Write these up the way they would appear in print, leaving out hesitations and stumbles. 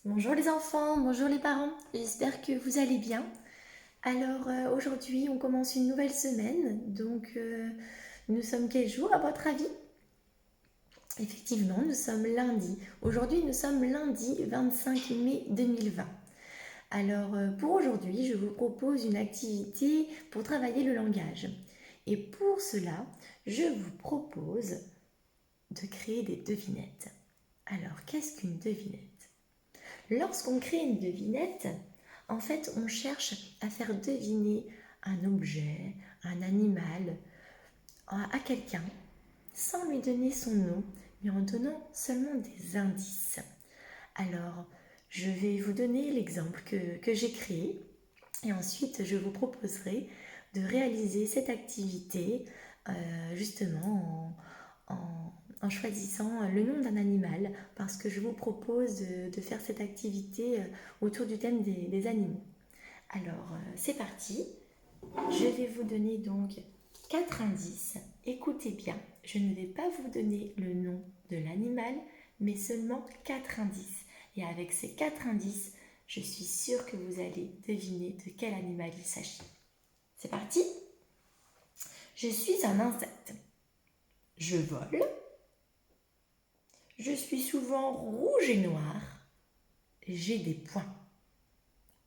Bonjour les enfants, bonjour les parents, j'espère que vous allez bien. Alors aujourd'hui on commence une nouvelle semaine, nous sommes quel jour à votre avis? Effectivement, nous sommes lundi. Aujourd'hui nous sommes lundi 25 mai 2020. Alors pour aujourd'hui je vous propose une activité pour travailler le langage. Et pour cela, je vous propose de créer des devinettes. Alors qu'est-ce qu'une devinette? Lorsqu'on crée une devinette, en fait, on cherche à faire deviner un objet, un animal à quelqu'un sans lui donner son nom, mais en donnant seulement des indices. Alors, je vais vous donner l'exemple que j'ai créé et ensuite je vous proposerai de réaliser cette activité justement en choisissant le nom d'un animal parce que je vous propose de faire cette activité autour du thème des animaux. Alors, c'est parti. Je vais vous donner donc 4 indices. Écoutez bien, je ne vais pas vous donner le nom de l'animal, mais seulement 4 indices. Et avec ces 4 indices, je suis sûre que vous allez deviner de quel animal il s'agit. C'est parti. Je suis un insecte. Je vole. Je suis souvent rouge et noir. J'ai des points.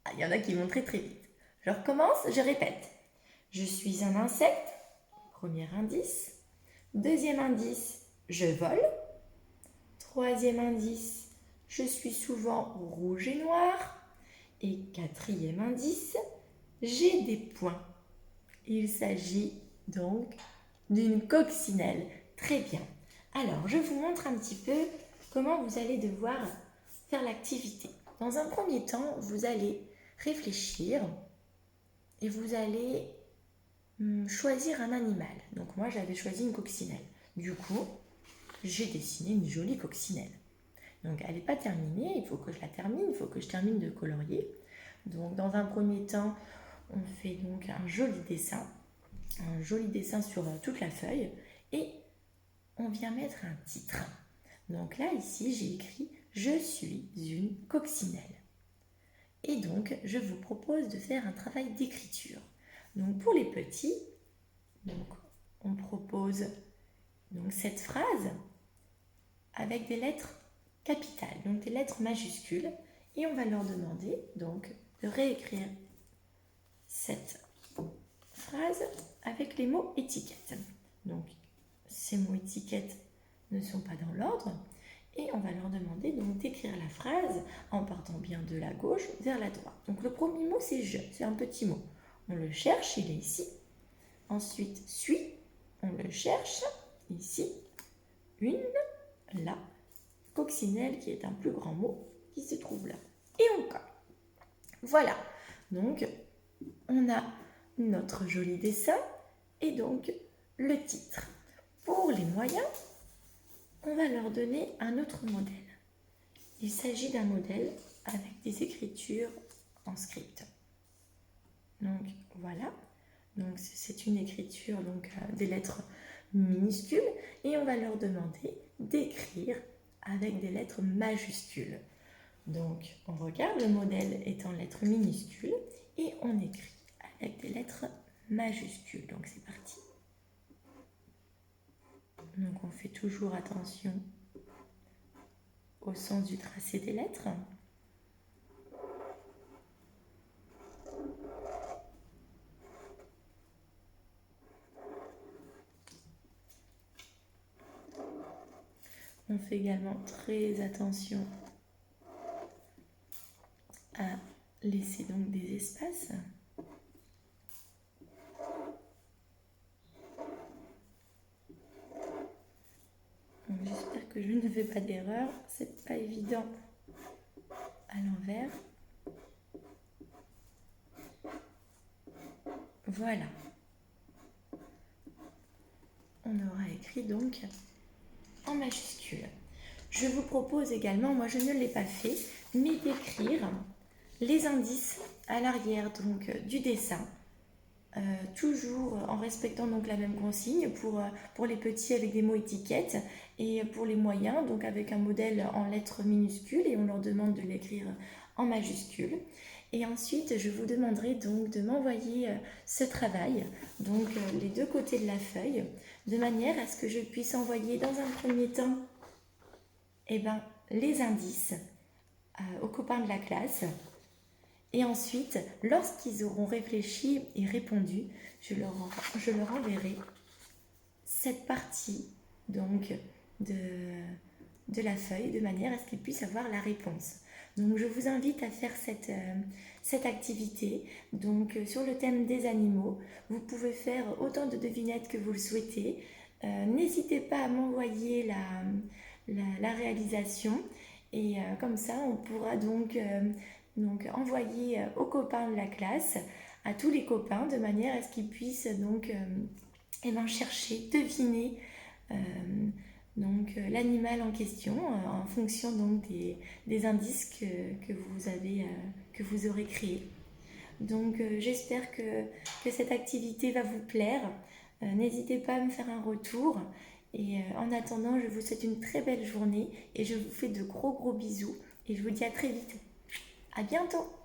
Ah, il y en a qui vont très très vite. Je recommence, je répète. Je suis un insecte. Premier indice. Deuxième indice, je vole. Troisième indice, je suis souvent rouge et noir. Et quatrième indice, j'ai des points. Il s'agit donc d'une coccinelle. Très bien. Alors, je vous montre un petit peu comment vous allez devoir faire l'activité. Dans un premier temps, vous allez réfléchir et vous allez choisir un animal. Donc moi, j'avais choisi une coccinelle. Du coup, j'ai dessiné une jolie coccinelle. Donc elle n'est pas terminée, il faut que je la termine, il faut que je termine de colorier. Donc dans un premier temps, on fait donc un joli dessin sur toute la feuille et on vient mettre un titre. Donc là, ici, j'ai écrit « Je suis une coccinelle ». Et donc, je vous propose de faire un travail d'écriture. Donc pour les petits, donc, on propose donc, cette phrase avec des lettres capitales, donc des lettres majuscules, et on va leur demander donc de réécrire cette phrase avec les mots étiquettes. Donc ces mots étiquettes ne sont pas dans l'ordre et on va leur demander donc d'écrire la phrase en partant bien de la gauche vers la droite. Donc le premier mot c'est je, c'est un petit mot. On le cherche, il est ici. Ensuite suis, on le cherche ici. Une, là. Coccinelle qui est un plus grand mot qui se trouve là. Et on colle. Voilà. Donc on a notre joli dessin et donc le titre. Pour les moyens, on va leur donner un autre modèle. Il s'agit d'un modèle avec des écritures en script. Donc voilà. Donc c'est une écriture donc des lettres minuscules et on va leur demander d'écrire avec des lettres majuscules. Donc on regarde, le modèle est en lettres minuscules et on écrit avec des lettres majuscules. Donc c'est parti. Donc on fait toujours attention au sens du tracé des lettres. On fait également très attention à laisser donc des espaces. J'espère que je ne fais pas d'erreur, c'est pas évident à l'envers. Voilà. On aura écrit donc en majuscule. Je vous propose également, moi je ne l'ai pas fait, mais d'écrire les indices à l'arrière donc du dessin toujours en respectant donc la même consigne pour les petits avec des mots étiquettes et pour les moyens donc avec un modèle en lettres minuscules et on leur demande de l'écrire en majuscules. Et ensuite je vous demanderai donc de m'envoyer ce travail, donc les deux côtés de la feuille, de manière à ce que je puisse envoyer dans un premier temps les indices aux copains de la classe. Et ensuite, lorsqu'ils auront réfléchi et répondu, je leur enverrai cette partie donc de la feuille de manière à ce qu'ils puissent avoir la réponse. Donc je vous invite à faire cette activité donc, sur le thème des animaux. Vous pouvez faire autant de devinettes que vous le souhaitez. N'hésitez pas à m'envoyer la réalisation et comme ça on pourra donc envoyer aux copains de la classe, à tous les copains, de manière à ce qu'ils puissent donc chercher, deviner l'animal en question en fonction donc des indices que vous aurez créés. Donc j'espère que cette activité va vous plaire. N'hésitez pas à me faire un retour. Et en attendant, je vous souhaite une très belle journée et je vous fais de gros bisous et je vous dis à très vite. À bientôt!